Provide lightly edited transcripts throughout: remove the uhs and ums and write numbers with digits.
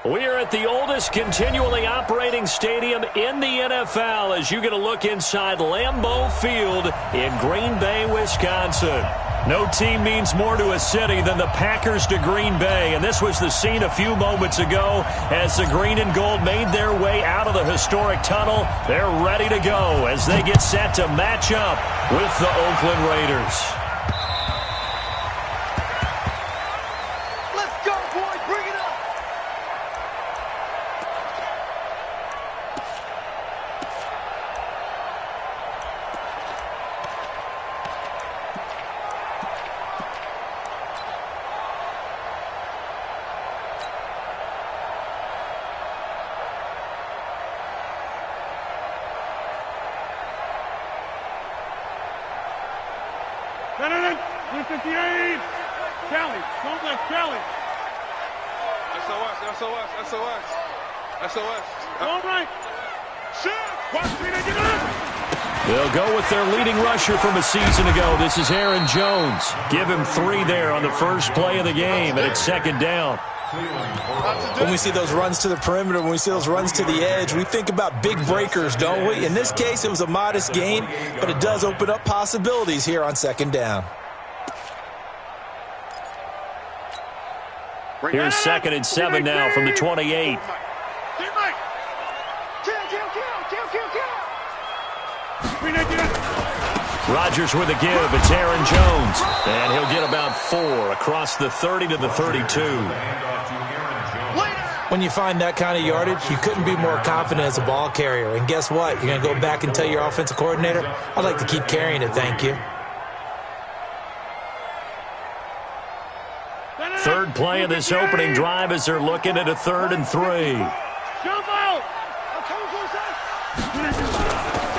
We are at the oldest continually operating stadium in the NFL as you get a look inside Lambeau Field in Green Bay, Wisconsin. No team means more to a city than the Packers to Green Bay, and this was the scene a few moments ago as the green and gold made their way out of the historic tunnel. They're ready to go as they get set to match up with the Oakland Raiders. They'll go with their leading rusher from a season ago. This is Aaron Jones. Give him 3 there on the first play of the game, and it's second down. When we see those runs to the perimeter, when we see those runs to the edge, we think about big breakers, don't we? In this case, it was a modest gain, but it does open up possibilities here on second down. Here's 2nd and 7 now from the 28. Rodgers with a give. It's Aaron Jones. And he'll get about 4 across the 30 to the 32. When you find that kind of yardage, you couldn't be more confident as a ball carrier. And guess what? You're going to go back and tell your offensive coordinator, I'd like to keep carrying it, thank you. Third play of this opening drive as they're looking at a 3rd and 3.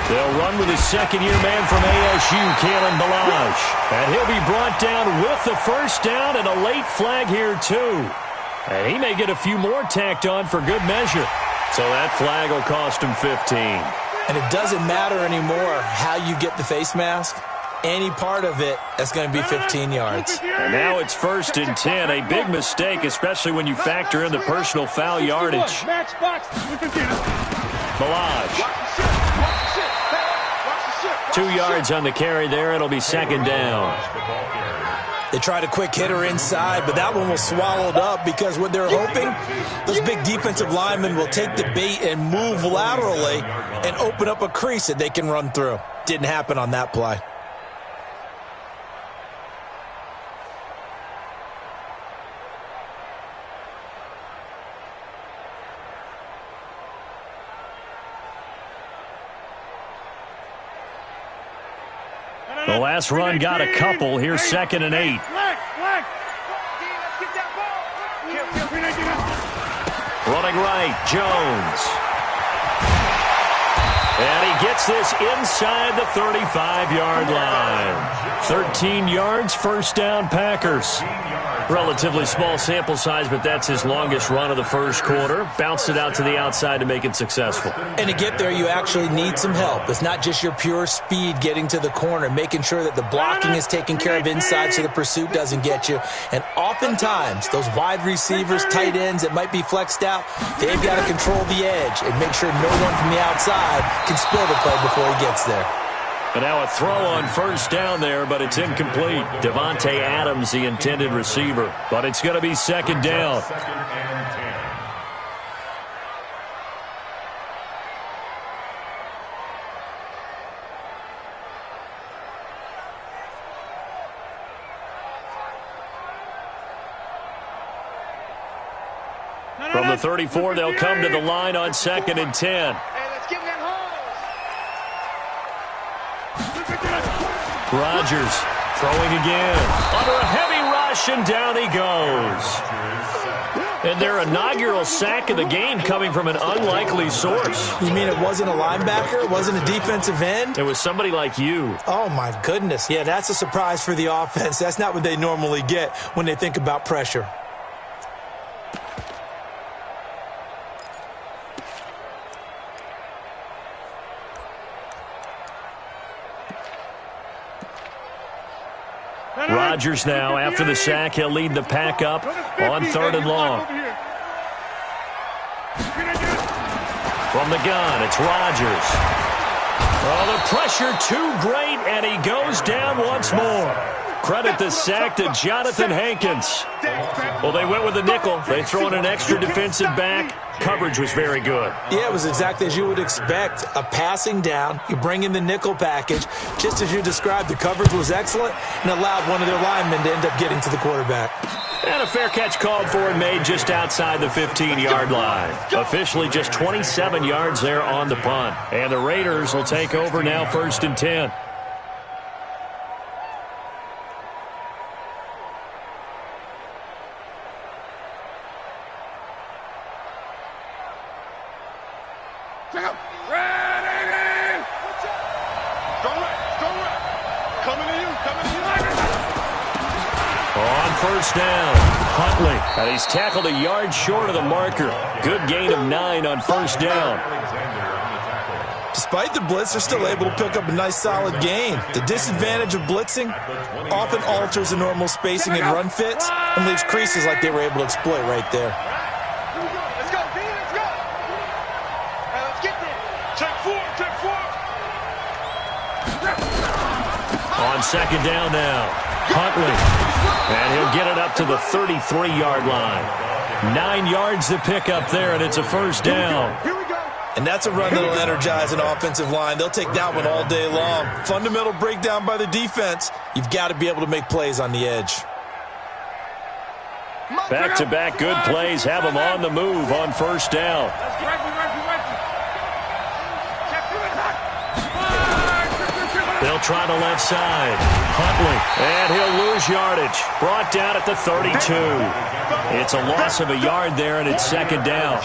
They'll run with his second-year man from ASU, Kalen Ballage. And he'll be brought down with the first down and a late flag here, too. And he may get a few more tacked on for good measure. So that flag will cost him 15. And it doesn't matter anymore how you get the face mask. Any part of it, that's going to be 15 yards. And now it's 1st and 10. A big mistake, especially when you factor in the personal foul yardage. Ballage. 2 yards on the carry there. It'll be second down. They tried a quick hitter inside, but that one was swallowed up because what they're hoping, those big defensive linemen will take the bait and move laterally and open up a crease that they can run through. Didn't happen on that play. The last run got a couple. Here's 2nd and 8. Running right, Jones. And he gets this inside the 35-yard line. 13 yards, first down, Packers. Relatively small sample size, but that's his longest run of the first quarter. Bounced it out to the outside to make it successful. And to get there, you actually need some help. It's not just your pure speed getting to the corner, making sure that the blocking is taken care of inside so the pursuit doesn't get you. And oftentimes, those wide receivers, tight ends that might be flexed out, they've got to control the edge and make sure no one from the outside can spill the play before he gets there. And now a throw on first down there, but it's incomplete. Devontae Adams, the intended receiver. But it's going to be second down. From the 34, they'll come to the line on 2nd and 10. Rodgers throwing again. Under a heavy rush, and down he goes. And their inaugural sack of the game coming from an unlikely source. You mean it wasn't a linebacker? It wasn't a defensive end? It was somebody like you. Oh, my goodness. Yeah, that's a surprise for the offense. That's not what they normally get when they think about pressure. Rodgers now, after the sack, he'll lead the pack up on 3rd and long. From the gun, it's Rodgers. Oh, the pressure too great, and he goes down once more. Credit the sack to Jonathan Hankins. Well, they went with the nickel. They throw in an extra defensive back. Coverage was very good. Yeah, it was exactly as you would expect. A passing down. You bring in the nickel package. Just as you described, the coverage was excellent and allowed one of their linemen to end up getting to the quarterback. And a fair catch called for and made just outside the 15-yard line. Officially just 27 yards there on the punt. And the Raiders will take over now 1st and 10. First down, Huntley. And he's tackled a yard short of the marker. Good gain of 9 on first down. Despite the blitz, they're still able to pick up a nice solid gain. The disadvantage of blitzing often alters the normal spacing and run fits and leaves creases like they were able to exploit right there. Let's go, B, let's go. Let's get there. Check four. On second down now, Huntley. And he'll get it up to the 33-yard line. 9 yards to pick up there, and it's a first down. Here we go. And that's a run that'll energize an offensive line. They'll take that one all day long. Fundamental breakdown by the defense. You've got to be able to make plays on the edge. Back-to-back good plays have them on the move on first down. They'll try the left side. Huntley, and he'll lose yardage. Brought down at the 32. It's a loss of a yard there, and it's second down.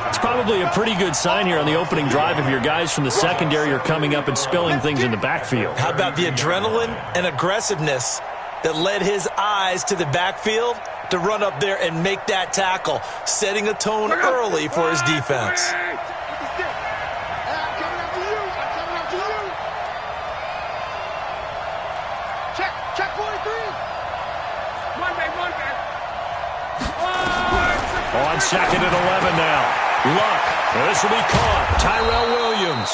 It's probably a pretty good sign here on the opening drive if your guys from the secondary are coming up and spilling things in the backfield. How about the adrenaline and aggressiveness that led his eyes to the backfield to run up there and make that tackle, setting a tone early for his defense. On second and 11 now. Luck. This will be caught. Tyrell Williams.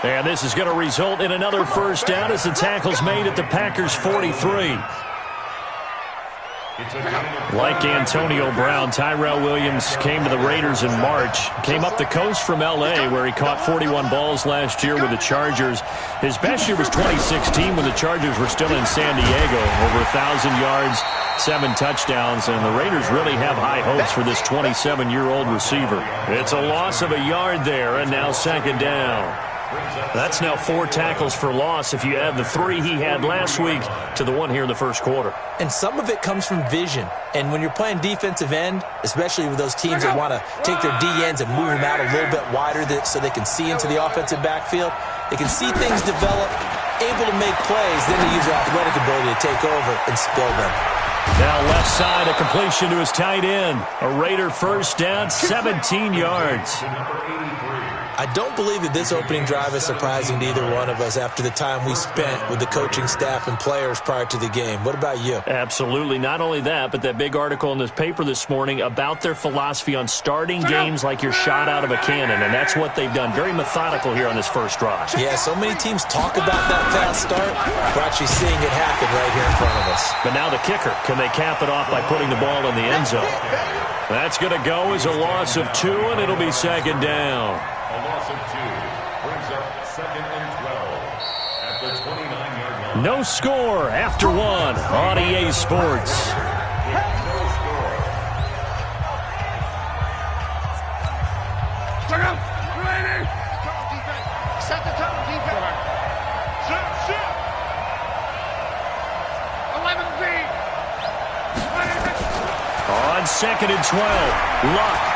And this is going to result in another first down as the tackle's made at the Packers' 43. Like Antonio Brown, Tyrell Williams came to the Raiders in March. Came up the coast from L.A., where he caught 41 balls last year with the Chargers. His best year was 2016 when the Chargers were still in San Diego. Over 1,000 yards, 7 touchdowns, and the Raiders really have high hopes for this 27-year-old receiver. It's a loss of a yard there, and now second down. That's now 4 tackles for loss if you add the 3 he had last week to the 1 here in the first quarter. And some of it comes from vision. And when you're playing defensive end, especially with those teams that want to take their D-ends and move them out a little bit wider so they can see into the offensive backfield, they can see things develop, able to make plays, then they use their athletic ability to take over and spill them. Now left side, a completion to his tight end. A Raider first down, 17 yards. I don't believe that this opening drive is surprising to either one of us after the time we spent with the coaching staff and players prior to the game. What about you? Absolutely. Not only that, but that big article in this paper this morning about their philosophy on starting games like you're shot out of a cannon, and that's what they've done. Very methodical here on this first drive. Yeah, so many teams talk about that fast start. We're actually seeing it happen right here in front of us. But now the kicker. Can they cap it off by putting the ball in the end zone? That's going to go as a loss of 2, and it'll be second down. A loss of 2 brings up 2nd and 12 at the 29-yard line. No score after 1 on EA Sports. No score. Set the tone, defense. Sit. 11 feet. On second and 12, Luck.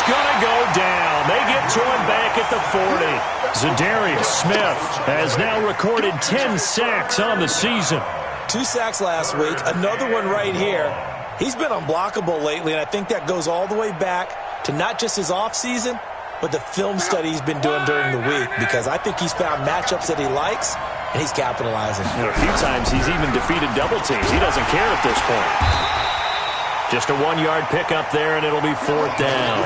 Gonna go down. They get to him back at the 40. Zadarius Smith has now recorded 10 sacks on the season. 2 sacks last week, another one right here. He's been unblockable lately, and I think that goes all the way back to not just his offseason, but the film study he's been doing during the week, because I think he's found matchups that he likes, and he's capitalizing. A few times he's even defeated double teams. He doesn't care at this point. Just a 1-yard pickup there, and it'll be 4th down.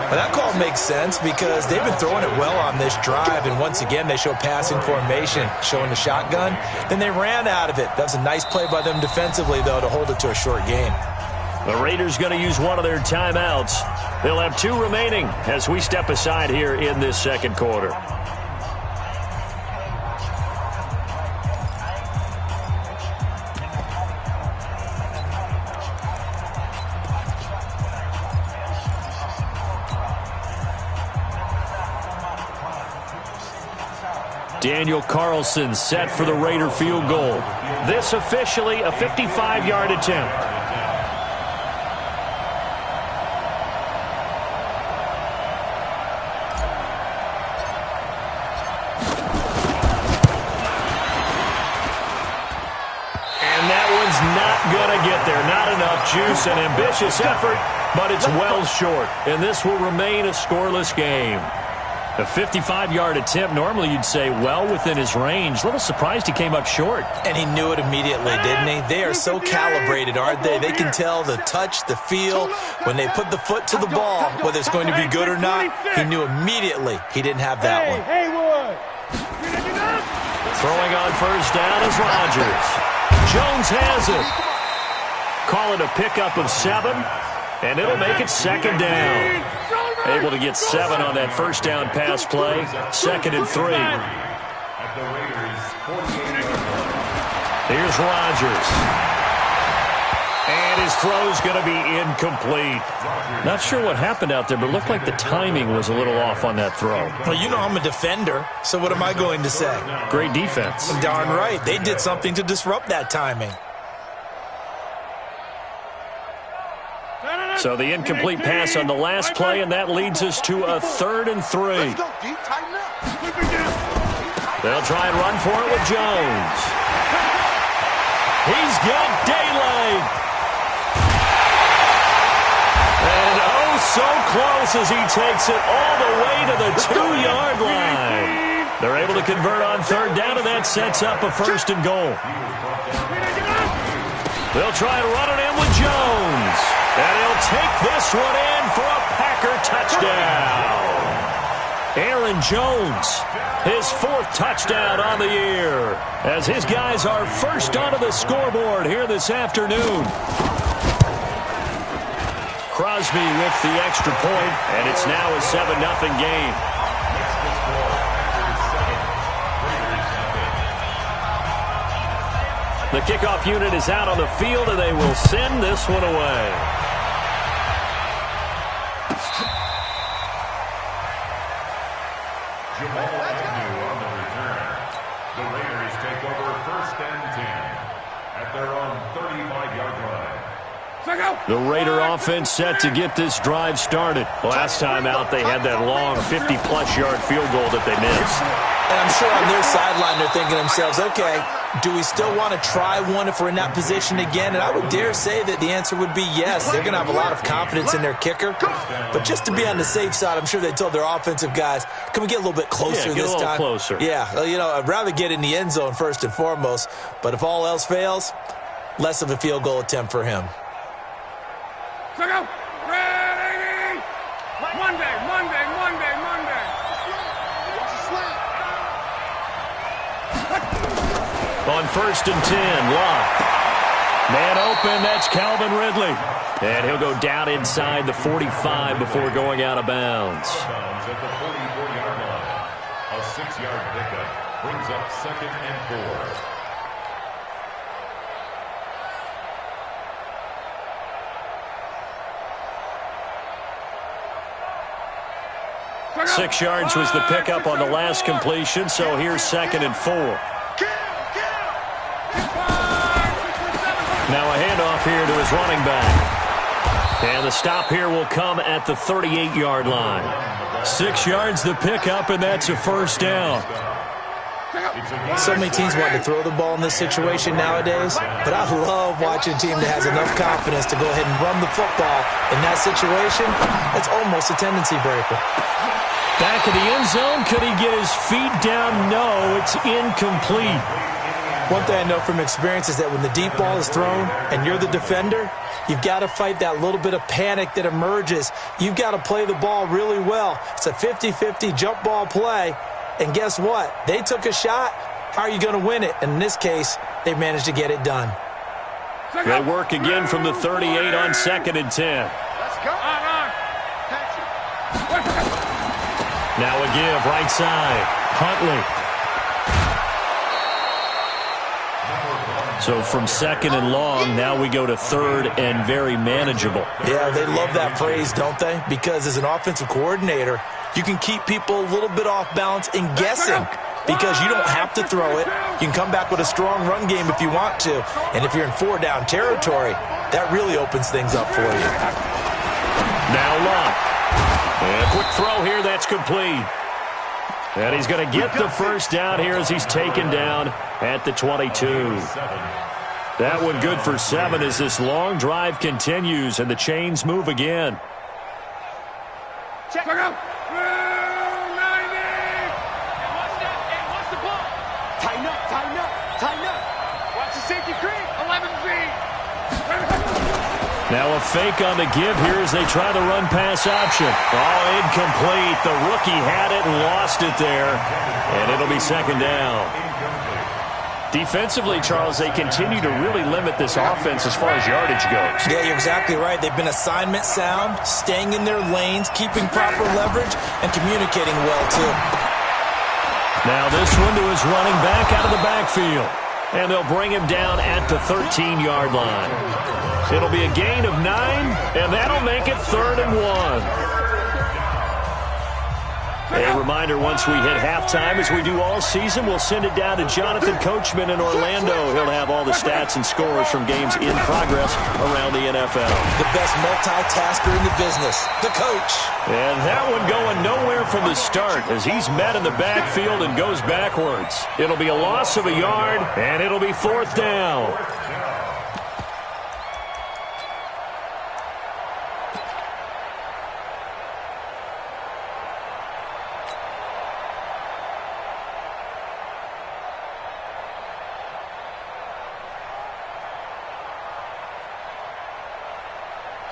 Well, that call makes sense because they've been throwing it well on this drive, and once again, they show passing formation, showing the shotgun. Then they ran out of it. That was a nice play by them defensively, though, to hold it to a short game. The Raiders going to use one of their timeouts. They'll have 2 remaining as we step aside here in this second quarter. Daniel Carlson set for the Raider field goal. This officially a 55-yard attempt. And that one's not going to get there. Not enough juice. An ambitious effort, but it's well short. And this will remain a scoreless game. A 55-yard attempt, normally you'd say well within his range. A little surprised he came up short. And he knew it immediately, didn't he? They are so calibrated, aren't they? They can tell the touch, the feel. When they put the foot to the ball, whether it's going to be good or not, he knew immediately he didn't have that one. Throwing on first down is Rodgers. Jones has it. Call it a pickup of 7, and it'll make it 2nd down. Able to get 7 on that first down pass play. 2nd and 3. Here's Rodgers. And his throw's going to be incomplete. Not sure what happened out there, but it looked like the timing was a little off on that throw. Well, you know I'm a defender, so what am I going to say? Great defense. Darn right. They did something to disrupt that timing. So the incomplete pass on the last play, and that leads us to a 3rd and 3. They'll try and run for it with Jones. He's got daylight. And oh, so close as he takes it all the way to the 2-yard line. They're able to convert on 3rd down, and that sets up a 1st and goal. They'll try and run it in with Jones. And he'll take this one in for a Packer touchdown. Aaron Jones, his 4th touchdown on the year, as his guys are first onto the scoreboard here this afternoon. Crosby with the extra point, and it's now a 7-0 game. The kickoff unit is out on the field, and they will send this one away. On the return. The Raiders take over 1st and 10 at their own 35-yard line. The Raider offense set to get this drive started. Last time out, they had that long 50-plus yard field goal that they missed. And I'm sure on their sideline they're thinking to themselves, okay, do we still want to try one if we're in that position again? And I would dare say that the answer would be yes. They're going to have a lot of confidence in their kicker. But just to be on the safe side, I'm sure they told their offensive guys, can we get a little bit closer this time? Get a little closer. Yeah, well, you know, I'd rather get in the end zone first and foremost. But if all else fails, less of a field goal attempt for him. Ready! Monday. On 1st and 10, Locke. Man open, that's Calvin Ridley. And he'll go down inside the 45 before going out of bounds. At the 44-yard line. A 6-yard pickup brings up 2nd and 4. 6 yards was the pickup on the last completion, so here's 2nd and 4. Now a handoff here to his running back. And the stop here will come at the 38-yard line. 6 yards the pickup, and that's a 1st down. So many teams want to throw the ball in this situation nowadays, but I love watching a team that has enough confidence to go ahead and run the football. In that situation, it's almost a tendency breaker. Back in the end zone, could he get his feet down? No, it's incomplete. One thing I know from experience is that when the deep ball is thrown and you're the defender, you've got to fight that little bit of panic that emerges. You've got to play the ball really well. It's a 50-50 jump ball play. And guess what? They took a shot. How are you going to win it? And in this case, they managed to get it done. They work again from the 38 on 2nd and 10. Let's go. Now a give right side. Huntley. So from 2nd and long, now we go to 3rd and very manageable. Yeah, they love that phrase, don't they? Because as an offensive coordinator, you can keep people a little bit off balance and guessing because you don't have to throw it. You can come back with a strong run game if you want to. And if you're in 4-down territory, that really opens things up for you. Now Locke. And a quick throw here, that's complete. And he's going to get the first down here as he's taken down at the 22. That one good for 7 as this long drive continues and the chains move again. Check. Out. 90. And what's the ball? Tighten up. Watch the safety creep. 11 feet. Now a fake on the give here as they try the run-pass option. Oh, incomplete. The rookie had it and lost it there. And it'll be 2nd down. Defensively, Charles, they continue to really limit this offense as far as yardage goes. Yeah, you're exactly right. They've been assignment sound, staying in their lanes, keeping proper leverage, and communicating well, too. Now this one to his running back out of the backfield. And they'll bring him down at the 13-yard line. It'll be a gain of 9, and that'll make it 3rd and 1. A reminder, once we hit halftime, as we do all season, we'll send it down to Jonathan Coachman in Orlando. He'll have all the stats and scores from games in progress around the NFL. The best multitasker in the business, the coach. And that one going nowhere from the start as he's met in the backfield and goes backwards. It'll be a loss of a yard, and it'll be 4th down.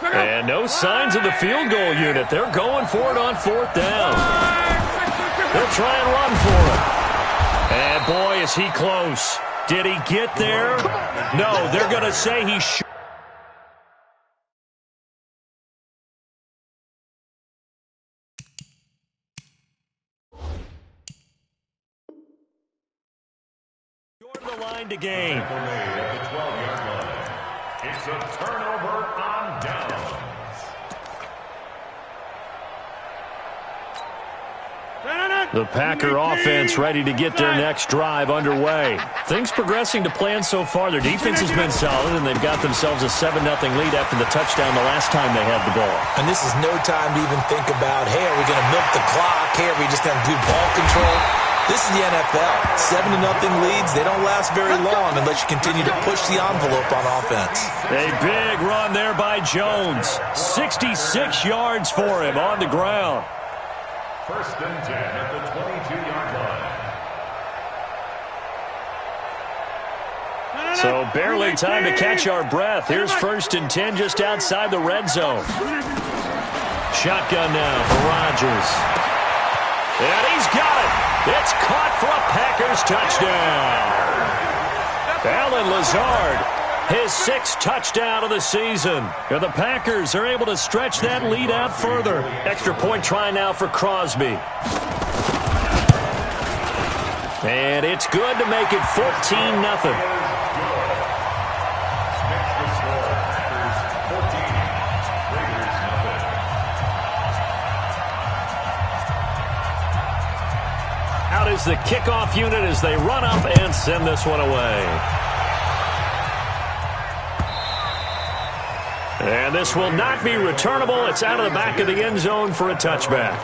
And no signs of the field goal unit. They're going for it on 4th down. They'll try and run for it. And boy, is he close. Did he get there? No, they're going to say he should. Short of the line to gain. It's a turnover on downs. The Packer offense ready to get their next drive underway. Things progressing to plan so far. Their defense has been solid, and they've got themselves a 7-0 lead after the touchdown the last time they had the ball. And this is no time to even think about, hey, are we going to milk the clock? Hey, are we just going to do ball control? This is the NFL. 7-0 leads, they don't last very long unless you continue to push the envelope on offense. A big run there by Jones. 66 yards for him on the ground. 1st and 10 at the 22-yard line. So barely time to catch our breath. Here's 1st and 10 just outside the red zone. Shotgun now for Rodgers. And he's got it. It's caught for a Packers touchdown. Allen Lazard, his 6th touchdown of the season. And the Packers are able to stretch that lead out further. Extra point try now for Crosby. And it's good to make it 14-0. Out is the kickoff unit as they run up and send this one away. And this will not be returnable. It's out of the back of the end zone for a touchback.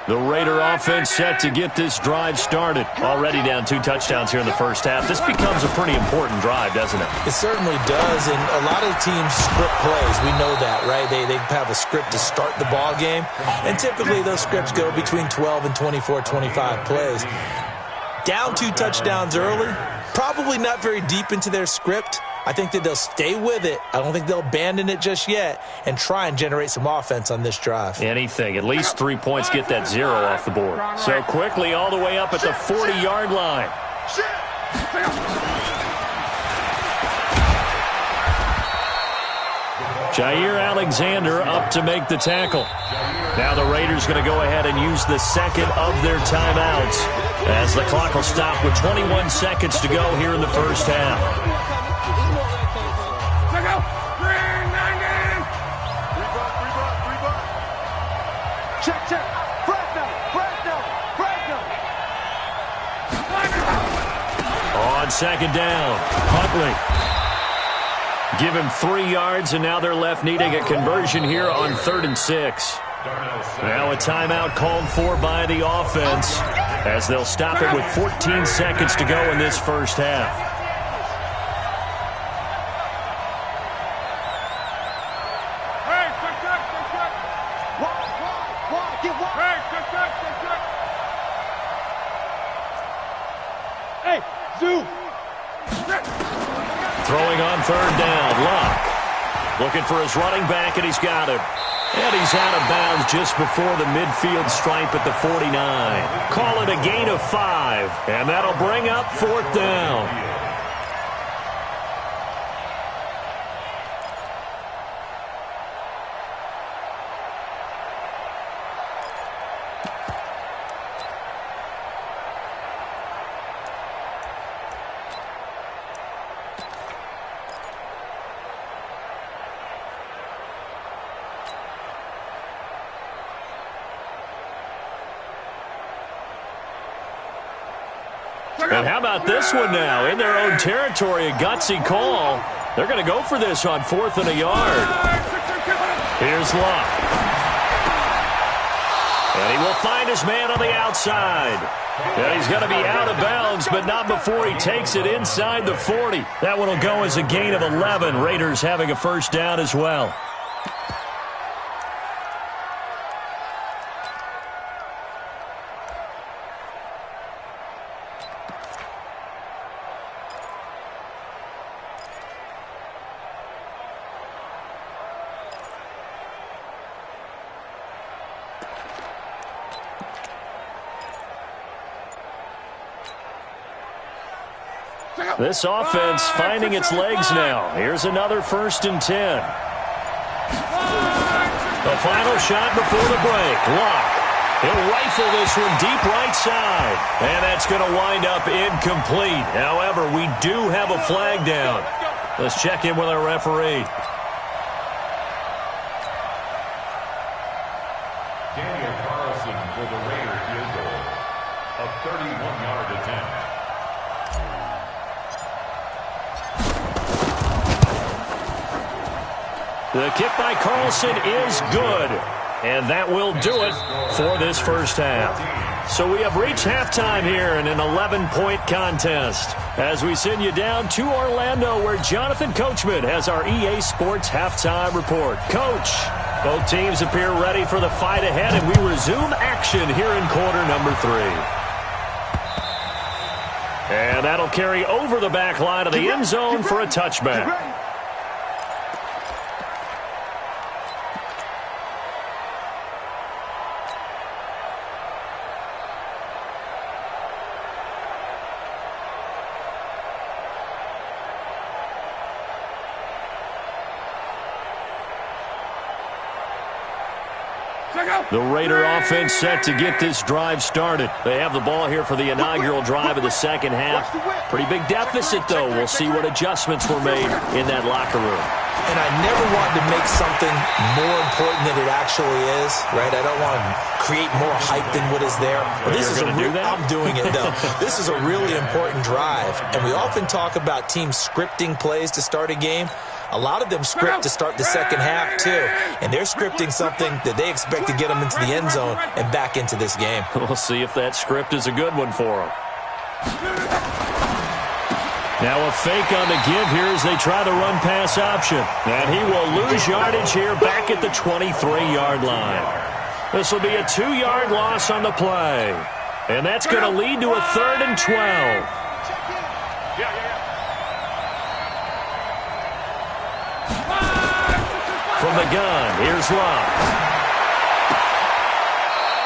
The Raider offense set to get this drive started. Already down 2 touchdowns here in the first half. This becomes a pretty important drive, doesn't it? It certainly does, and a lot of teams script plays. We know that, right? They have a script to start the ball game, and typically those scripts go between 12 and 24, 25 plays. Down 2 touchdowns early, probably not very deep into their script. I think that they'll stay with it. I don't think they'll abandon it just yet and try and generate some offense on this drive. Anything. At least 3 points get that 0 off the board. So quickly all the way up at the 40-yard line. Jair Alexander up to make the tackle. Now the Raiders going to go ahead and use the second of their timeouts as the clock will stop with 21 seconds to go here in the first half. On second down, Huntley. Give him 3 yards, and now they're left needing a conversion here on 3rd and 6. Now a timeout called for by the offense as they'll stop it with 14 seconds to go in this first half. Throwing on 3rd down, Luck. Looking for his running back, and he's got him. And he's out of bounds just before the midfield stripe at the 49. Call it a gain of 5, and that'll bring up 4th down. And how about this one now? In their own territory, a gutsy call. They're going to go for this on 4th and a yard. Here's Luck. And he will find his man on the outside. And he's going to be out of bounds, but not before he takes it inside the 40. That one will go as a gain of 11. Raiders having a first down as well. This offense finding its legs now. Here's another 1st and 10. The final shot before the break. Luck. He'll rifle this one deep right side. And that's going to wind up incomplete. However, we do have a flag down. Let's check in with our referee. Daniel Carlson for the Raider field goal. A 31-yard attempt. The kick by Carlson is good. And that will do it for this first half. So we have reached halftime here in an 11-point contest as we send you down to Orlando where Jonathan Coachman has our EA Sports halftime report. Coach, both teams appear ready for the fight ahead, and we resume action here in quarter number 3. And that'll carry over the back line of the end zone for a touchback. The Raider offense set to get this drive started. They have the ball here for the inaugural drive of the second half. Pretty big deficit, though. We'll see what adjustments were made in that locker room. And I never wanted to make something more important than it actually is, right? I don't want to create more hype than what is there. But this is I'm doing it, though. This is a really important drive. And we often talk about teams scripting plays to start a game. A lot of them script to start the second half, too. And they're scripting something that they expect to get them into the end zone and back into this game. We'll see if that script is a good one for them. Now a fake on the give here as they try the run-pass option. And he will lose yardage here back at the 23-yard line. This will be a 2-yard loss on the play. And that's going to lead to a 3rd and 12. From the gun, here's Love.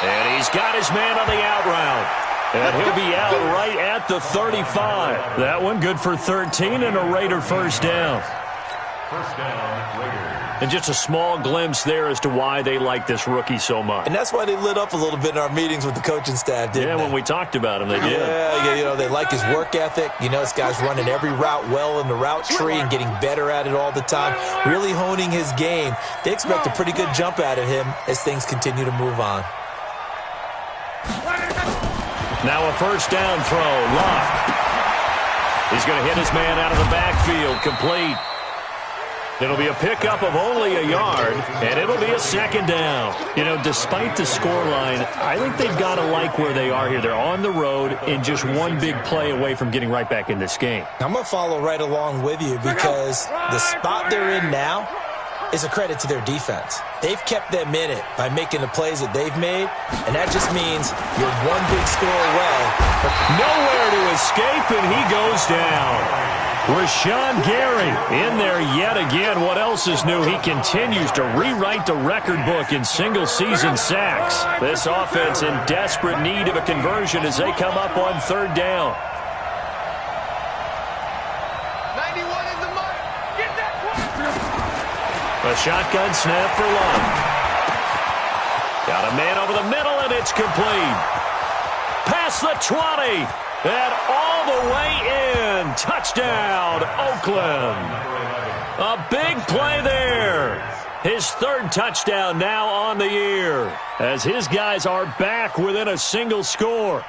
And he's got his man on the out route. And he'll be out right at the 35. That one good for 13 and a Raider first down. First down, Raiders. And just a small glimpse there as to why they like this rookie so much. And that's why they lit up a little bit in our meetings with the coaching staff, didn't they? Yeah, when we talked about him, they did. Yeah, you know, they like his work ethic. You know, this guy's running every route well in the route tree and getting better at it all the time, really honing his game. They expect a pretty good jump out of him as things continue to move on. Now a first down throw. Locke. He's going to hit his man out of the backfield. Complete. It'll be a pickup of only a yard, and it'll be a second down. You know, despite the scoreline, I think they've got to like where they are here. They're on the road and just one big play away from getting right back in this game. I'm going to follow right along with you because the spot they're in now is a credit to their defense. They've kept them in it by making the plays that they've made, and that just means you're one big score away. Nowhere to escape, and he goes down. Rashawn Gary in there yet again. What else is new? He continues to rewrite the record book in single-season sacks. This offense in desperate need of a conversion as they come up on 3rd down. 91 in the mud. Get that one. A shotgun snap for Love. Got a man over the middle, and it's complete. Past the 20. And all the way in. Touchdown, Oakland. A big play there. His 3rd touchdown now on the year as his guys are back within a single score.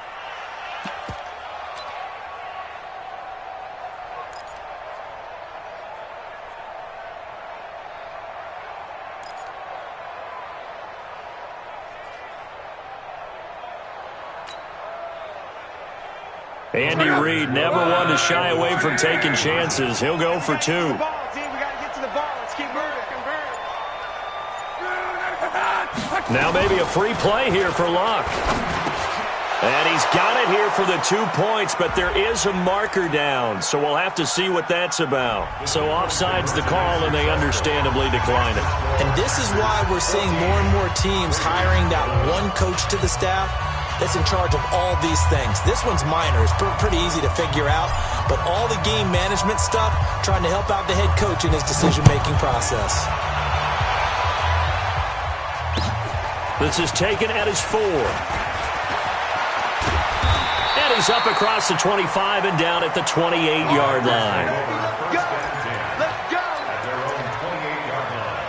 Andy Reid never one to shy away from taking chances. He'll go for 2. We got to get to the ball. Let's keep moving. Now maybe a free play here for Locke. And he's got it here for the 2 points, but there is a marker down, so we'll have to see what that's about. So offside's the call, and they understandably decline it. And this is why we're seeing more and more teams hiring that one coach to the staff that's in charge of all these things. This one's minor. It's pretty easy to figure out, but all the game management stuff, trying to help out the head coach in his decision-making process. This is taken at his 4. And he's up across the 25 and down at the 28-yard line. Go. Let's go. At their own 28-yard line.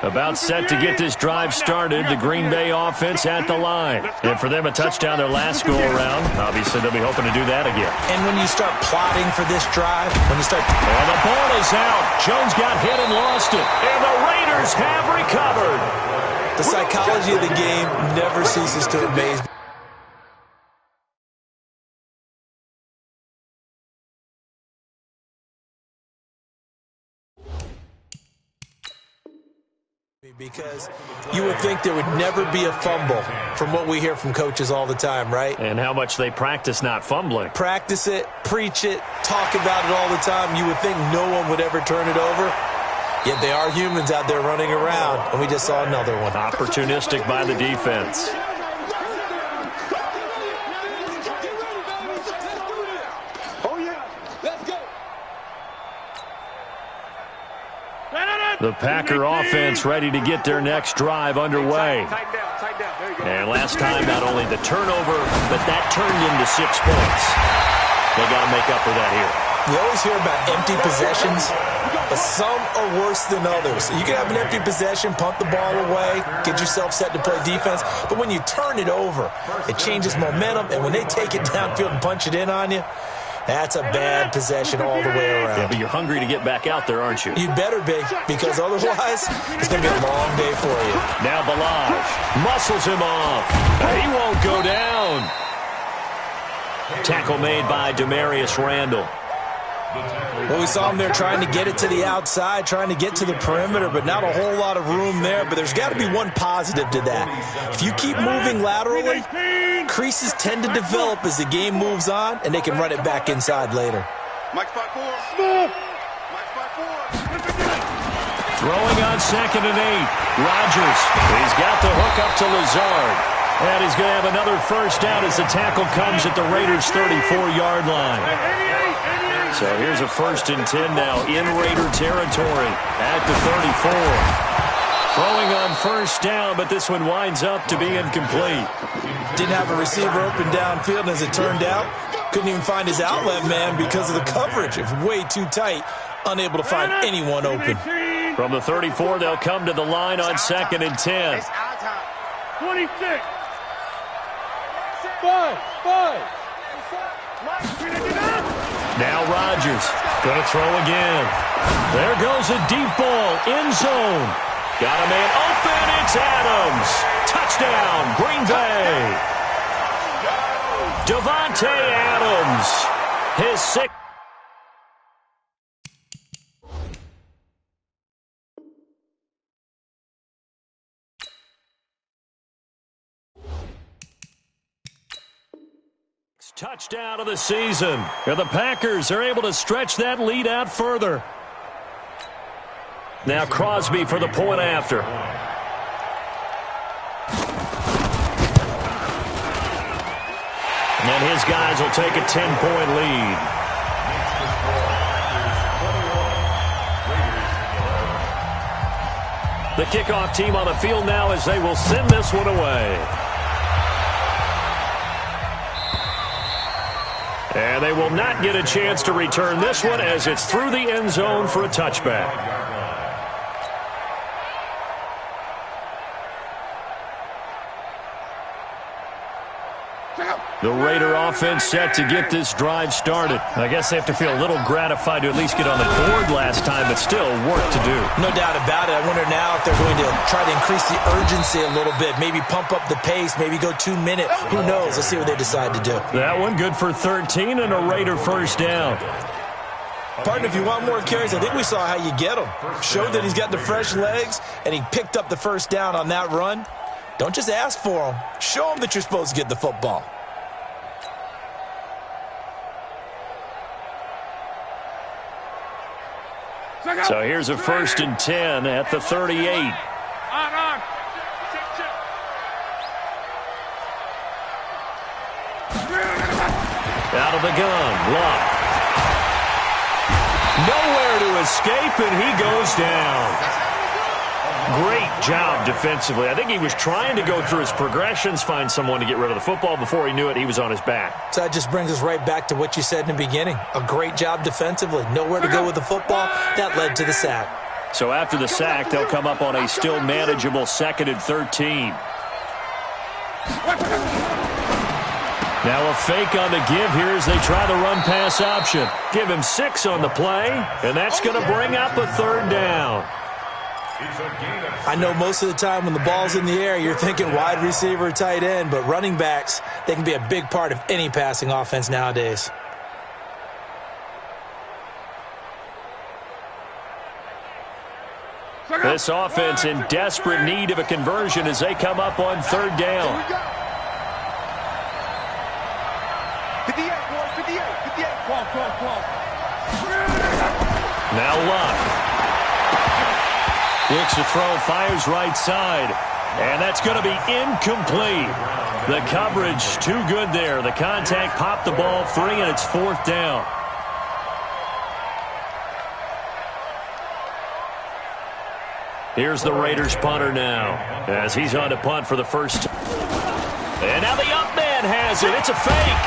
About set to get this drive started, the Green Bay offense at the line. And for them, a touchdown their last go-around. Obviously, they'll be hoping to do that again. And when you start plotting for this drive, when you start... And the ball is out. Jones got hit and lost it. And the Raiders have recovered. The psychology of the game never ceases to amaze me. Because you would think there would never be a fumble from what we hear from coaches all the time, right? And how much they practice not fumbling. Practice it, preach it, talk about it all the time. You would think no one would ever turn it over. Yet they are humans out there running around, and we just saw another one. Opportunistic by the defense. Oh, yeah. Let's go. The Packer offense ready to get their next drive underway. Tighten down, tighten down. There you go. And last time, not only the turnover, but that turned into 6 points. They got to make up for that here. You always hear about empty possessions. but some are worse than others. You can have an empty possession, punt the ball away, get yourself set to play defense, but when you turn it over, it changes momentum, and when they take it downfield and punch it in on you, that's a bad possession all the way around. Yeah, but you're hungry to get back out there, aren't you? You better be, because otherwise it's going to be a long day for you. Now Balaj muscles him off. He won't go down. Tackle made by Demarius Randall. Well, we saw him there trying to get it to the outside, trying to get to the perimeter, but not a whole lot of room there. But there's got to be one positive to that. If you keep moving laterally, creases tend to develop as the game moves on, and they can run it back inside later. Throwing on 2nd and 8. Rodgers. He's got the hook up to Lazard. And he's going to have another first down as the tackle comes at the Raiders' 34-yard line. So here's a 1st and 10 now in Raider territory at the 34. Throwing on 1st down, but this one winds up to be incomplete. Didn't have a receiver open downfield, and as it turned out, couldn't even find his outlet man because of the coverage. It was way too tight, unable to find anyone open. From the 34, they'll come to the line on 2nd and 10. 26. 5. Now Rodgers going to throw again. There goes a deep ball, end zone. Got a man open, it's Adams. Touchdown, Green Bay. Davante Adams, his 6th. Touchdown of the season. And the Packers are able to stretch that lead out further. Now Crosby for the point after. And his guys will take a 10-point lead. The kickoff team on the field now as they will send this one away. And they will not get a chance to return this one as it's through the end zone for a touchback. The Raider offense set to get this drive started. I guess they have to feel a little gratified to at least get on the board last time, but still work to do. No doubt about it. I wonder now if they're going to try to increase the urgency a little bit, maybe pump up the pace, maybe go 2 minute. Who knows? Let's see what they decide to do. That one good for 13 and a Raider first down. Partner, if you want more carries, I think we saw how you get him. Showed that he's got the fresh legs, and he picked up the first down on that run. Don't just ask for him. Show him that you're supposed to get the football. So here's a 1st and 10 at the 38. Out of the gun, Luck. Nowhere to escape, and he goes down. Great job defensively. I think he was trying to go through his progressions, find someone to get rid of the football. Before he knew it, he was on his back. So that just brings us right back to what you said in the beginning. A great job defensively. Nowhere to go with the football. That led to the sack. So after the sack, they'll come up on a still manageable 2nd and 13. Now a fake on the give here as they try the run-pass option. Give him 6 on the play, and that's going to bring up a 3rd down. I know most of the time when the ball's in the air, you're thinking wide receiver, tight end, but running backs, they can be a big part of any passing offense nowadays. This offense in desperate need of a conversion as they come up on 3rd down. 58, 58. Now Luck. Looks to throw, fires right side. And that's going to be incomplete. The coverage too good there. The contact popped the ball free, and it's 4th down. Here's the Raiders punter now as he's on to punt for the first time. And now the up man and has it. It's a fake.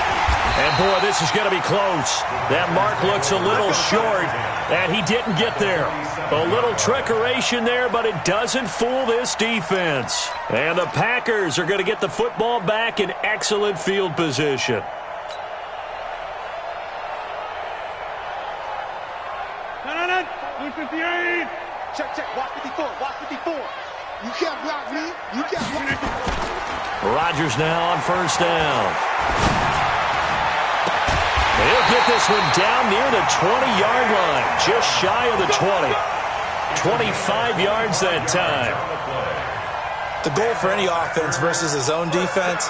And, boy, this is going to be close. That mark looks a little short, and he didn't get there. A little trickeration there, but it doesn't fool this defense. And the Packers are going to get the football back in excellent field position. Check, check. Watch 54. Watch 54. You can't block me. You can't block me. Rodgers now on first down. He'll get this one down near the 20-yard line, just shy of the 20. 25 yards that time. The goal for any offense versus his own defense,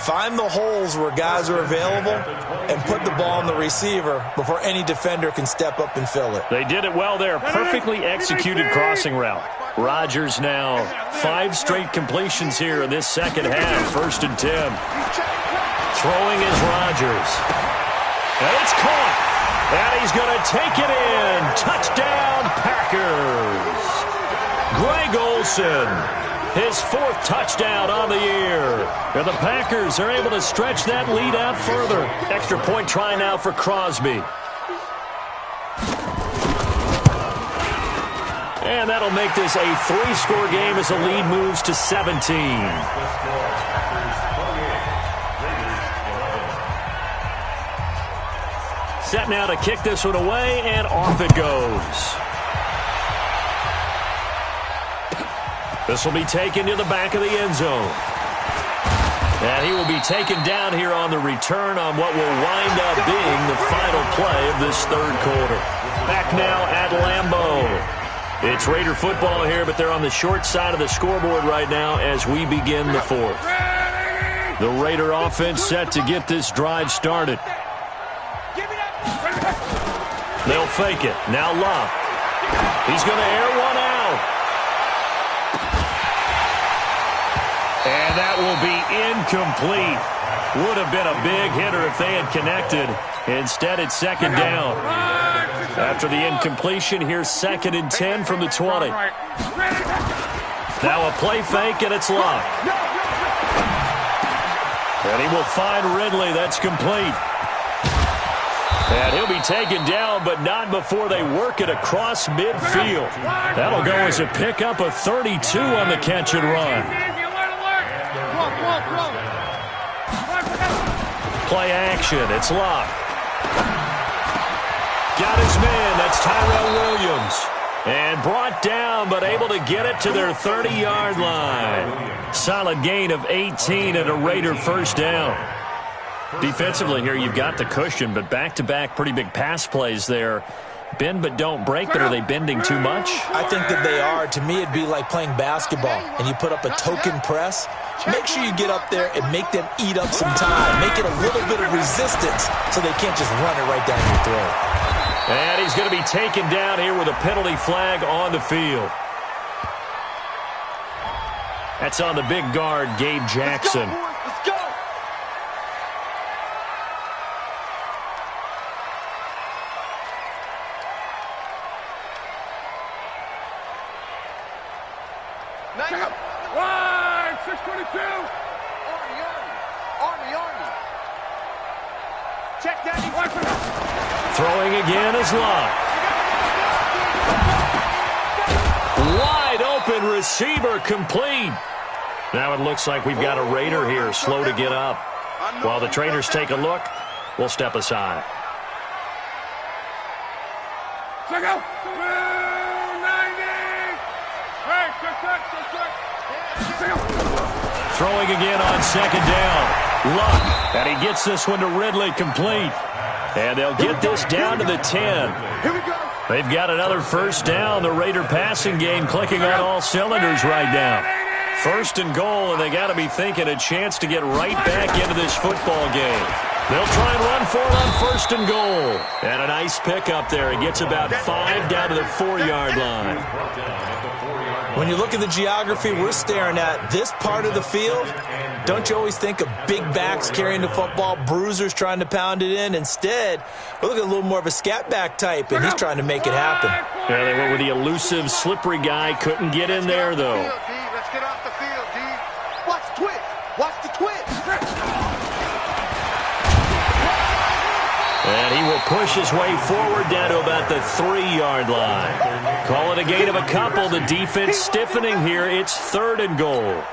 find the holes where guys are available and put the ball on the receiver before any defender can step up and fill it. They did it well there. Perfectly executed crossing route. Rodgers now 5 straight completions here in this second half. 1st and 10. Throwing is Rodgers. And it's caught. And he's going to take it in. Touchdown, Packers. Greg Olsen, his 4th touchdown on the year. And the Packers are able to stretch that lead out further. Extra point try now for Crosby. And that'll make this a 3-score game as the lead moves to 17. Set now to kick this one away, and off it goes. This will be taken to the back of the end zone. And he will be taken down here on the return on what will wind up being the final play of this 3rd quarter. Back now at Lambeau. It's Raider football here, but they're on the short side of the scoreboard right now as we begin the 4th. The Raider offense set to get this drive started. They'll fake it. Now Love. He's going to air one out. And that will be incomplete. Would have been a big hitter if they had connected. Instead, it's 2nd down. After the incompletion, here's 2nd and 10 from the 20. Now a play fake, and it's Love. And he will find Ridley. That's complete. And he'll be taken down, but not before they work it across midfield. That'll go as a pickup of 32 on the catch and run. Play action. It's Locke. Got his man. That's Tyrell Williams. And brought down, but able to get it to their 30-yard line. Solid gain of 18 and a Raider 1st down. Defensively here, you've got the cushion, but back-to-back pretty big pass plays there. Bend but don't break, but are they bending too much? I think that they are. To me, it'd be like playing basketball, and you put up a token press. Make sure you get up there and make them eat up some time. Make it a little bit of resistance so they can't just run it right down your throat. And he's going to be taken down here with a penalty flag on the field. That's on the big guard, Gabe Jackson. Let's go. Wide, 622. Army. Check that. Throwing again is Locke. Wide open receiver complete. Now it looks like we've got a Raider here slow to get up. While the trainers take a look, we'll step aside. Check out. 290. Hey, check. Throwing again on 2nd down. Luck. And he gets this one to Ridley complete. And they'll get this down to the 10. Here we go. They've got another 1st down. The Raider passing game clicking on all cylinders right now. 1st and goal, and they got to be thinking a chance to get right back into this football game. They'll try and run for it on 1st and goal. And a nice pickup there. It gets about 5 down to the 4-yard line. When you look at the geography we're staring at, this part of the field, don't you always think of big backs carrying the football, bruisers trying to pound it in? Instead, we're looking at a little more of a scat back type, and he's trying to make it happen. Yeah, they went with the elusive, slippery guy. Couldn't get in there, though. Let's get off the field, D. Watch the twist. And he will push his way forward down to about the 3-yard line. Call it a gain of a couple. The defense stiffening here. It's 3rd and goal.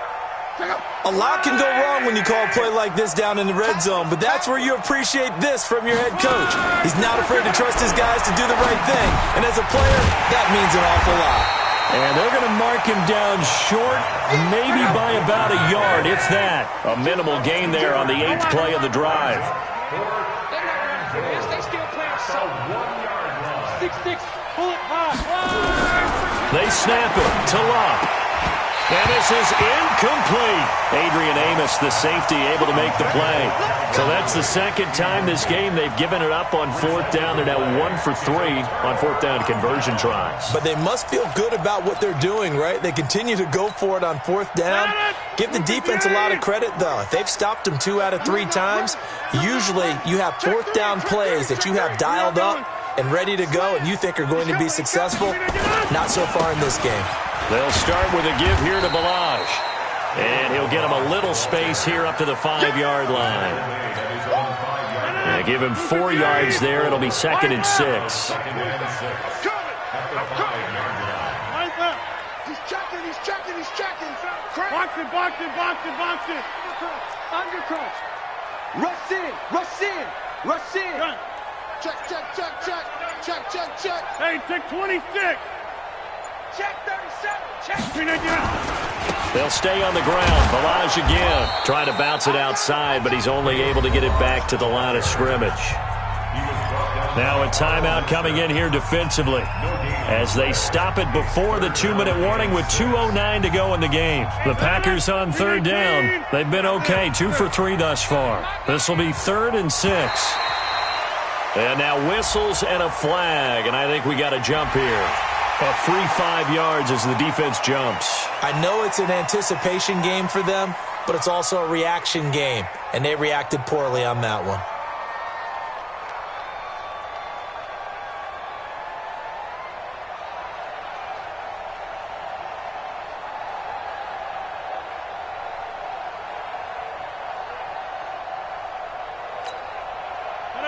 A lot can go wrong when you call a play like this down in the red zone, but that's where you appreciate this from your head coach. He's not afraid to trust his guys to do the right thing, and as a player, that means an awful lot. And they're going to mark him down short, maybe by about a yard, if that. A minimal gain there on the 8th play of the drive. They still playing so 6-6, pull it high. They snap it to Locke. And this is incomplete. Adrian Amos, the safety, able to make the play. So that's the second time this game they've given it up on 4th down. They're now 1 for 3 on 4th down conversion tries. But they must feel good about what they're doing, right? They continue to go for it on 4th down. Give the defense a lot of credit, though. If they've stopped them 2 out of 3 times, usually you have 4th down plays that you have dialed up and ready to go and you think are going to be successful. Not so far in this game. They'll start with a give here to Balaj. And he'll get him a little space here up to the 5-yard line. And give him 4 yards there. It'll be 2nd and 6. He's checking. Box it. Undercut. Rush in. Check. Hey, take 26. Check 37. They'll stay on the ground. Balaj again. Trying to bounce it outside, but he's only able to get it back to the line of scrimmage. Now a timeout coming in here defensively as they stop it before the 2-minute warning with 2:09 to go in the game. The Packers on 3rd down. They've been okay, 2 for 3 thus far. This will be 3rd and 6. And now whistles and a flag, and I think we got a jump here. A free 5 yards as the defense jumps. I know it's an anticipation game for them, but it's also a reaction game, and they reacted poorly on that one.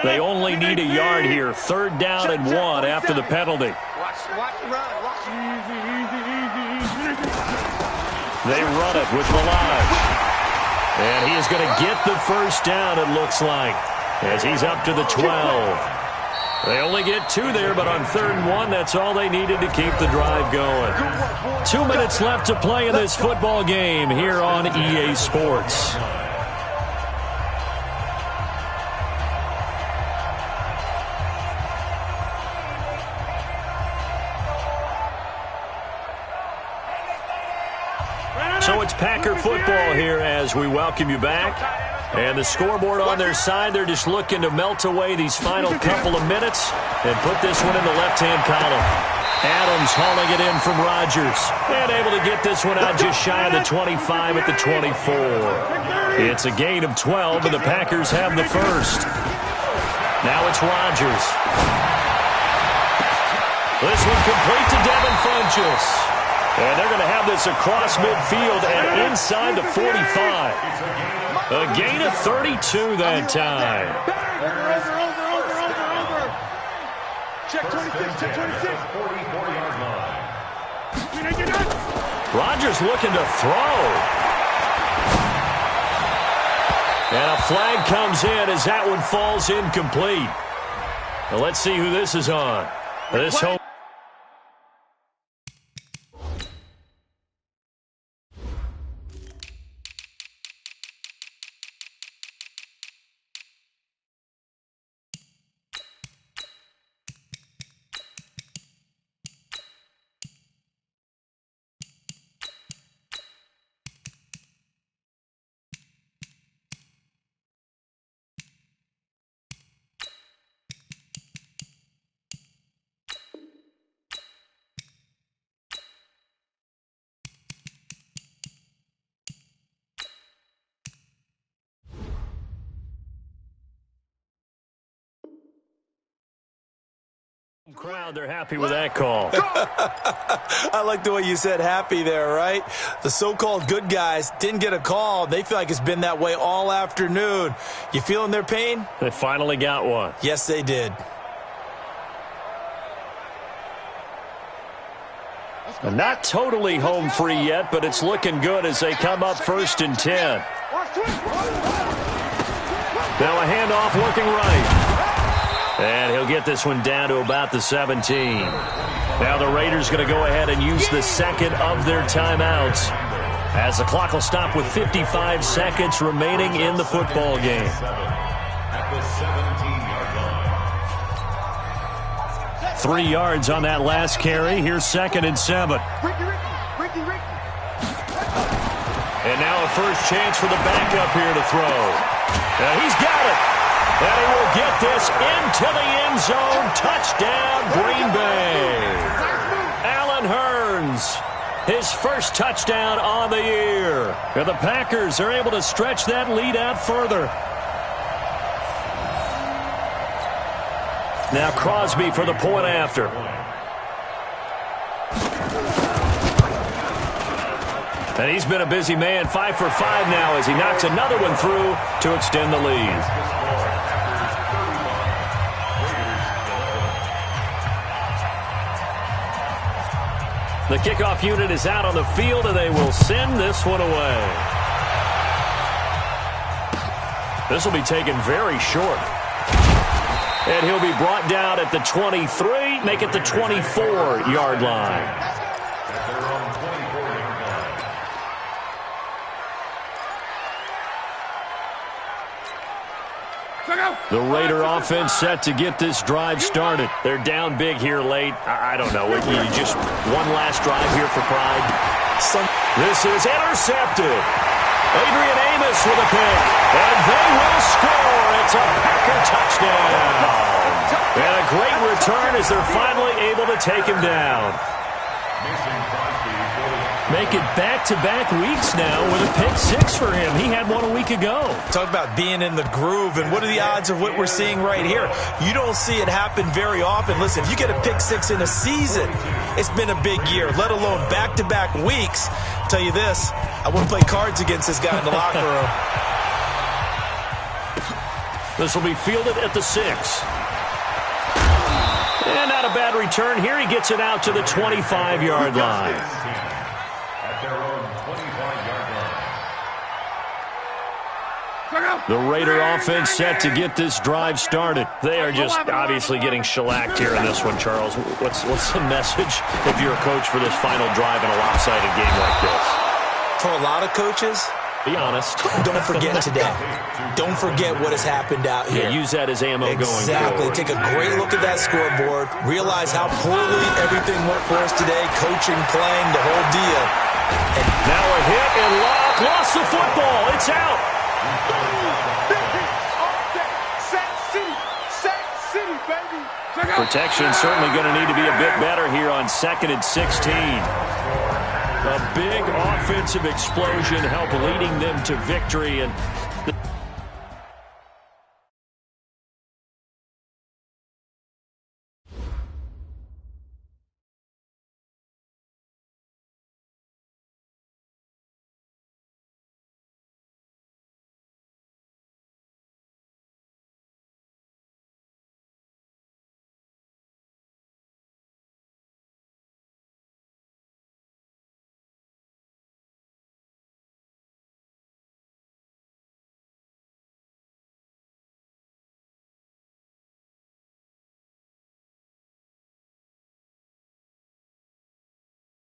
They only need a yard here. 3rd down and 1 after the penalty. Watch the run. Easy. They run it with Balaj. And he is going to get the 1st down, it looks like, as he's up to the 12. They only get 2 there, but on 3rd and 1, that's all they needed to keep the drive going. 2 minutes left to play in this football game here on EA Sports. So it's Packer football here as we welcome you back. And the scoreboard on their side, they're just looking to melt away these final couple of minutes and put this one in the left-hand column. Adams hauling it in from Rodgers. And able to get this one out just shy of the 25 at the 24. It's a gain of 12, and the Packers have the 1st. Now it's Rodgers. This one complete to Devin Funchess. And they're going to have this across midfield and inside the 45. A gain of 32 that time. Check 26. 44-yard line. Rodgers looking to throw. And a flag comes in as that one falls incomplete. Now let's see who this is on. This home. Crowd, they're happy with that call. I like the way you said happy there, right? The so-called good guys didn't get a call. They feel like it's been that way all afternoon. You feeling their pain? They finally got one. Yes, they did. Not totally home free yet, but it's looking good as they come up 1st and 10. Now a handoff looking right. And he'll get this one down to about the 17. Now the Raiders going to go ahead and use the second of their timeouts, as the clock will stop with 55 seconds remaining in the football game. At the 17-yard line. 3 yards on that last carry. Here's 2nd and 7. And now a first chance for the backup here to throw. Now he's got it. And he will get this into the end zone. Touchdown, Green Bay. Allen Hurns, his first touchdown on the year. And the Packers are able to stretch that lead out further. Now Crosby for the point after. And he's been a busy man, 5 for 5 now as he knocks another one through to extend the lead. The kickoff unit is out on the field, and they will send this one away. This will be taken very short. And he'll be brought down at the 23, make it the 24-yard line. The Raider offense set to get this drive started. They're down big here late. I don't know. You just one last drive here for pride. This is intercepted. Adrian Amos with a pick. And they will score. It's a Packer touchdown. And a great return as they're finally able to take him down. Make it back-to-back weeks now with a pick 6 for him. He had one a week ago. Talk about being in the groove, and what are the odds of what we're seeing right here? You don't see it happen very often. Listen, if you get a pick 6 in a season, it's been a big year, let alone back-to-back weeks. I'll tell you this, I wouldn't play cards against this guy in the locker room. This will be fielded at the 6. And not a bad return here. He gets it out to the 25-yard line. The Raider offense set to get this drive started. They are just obviously getting shellacked here in this one, Charles. What's the message if you're a coach for this final drive in a lopsided game like this? For a lot of coaches, be honest. Don't forget today. Don't forget what has happened out here. Yeah, use that as ammo going forward. Exactly. Take a great look at that scoreboard. Realize how poorly everything went for us today. Coaching, playing, the whole deal. And now a hit and Locke lost the football. It's out. Protection certainly going to need to be a bit better here on 2nd and 16. A big offensive explosion helped leading them to victory. And